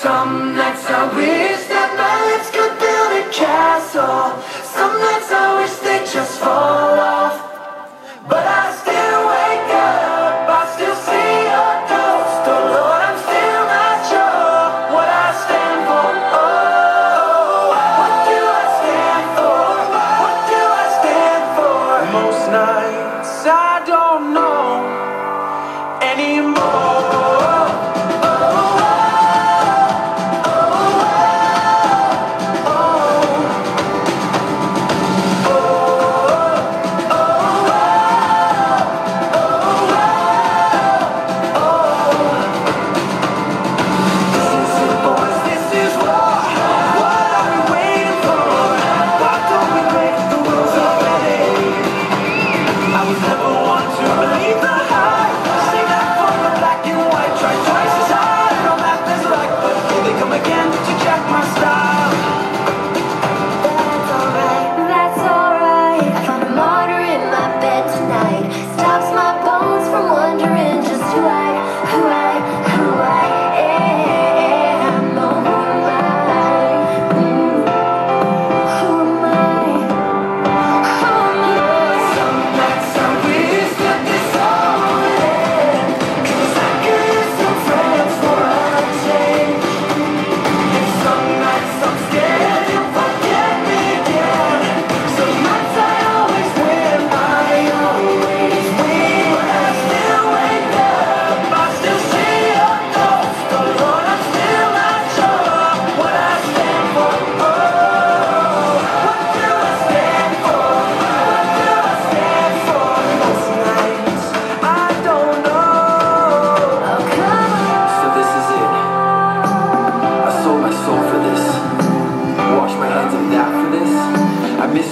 Some nights I wish that my lips could build a castle. Some nights I wish they'd just fall off. But I still wake up, I still see your ghost. Oh Lord, I'm still not sure what I stand for. Oh, what do I stand for? What do I stand for? Most nights I don't know anymore.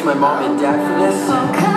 My mom and dad for this.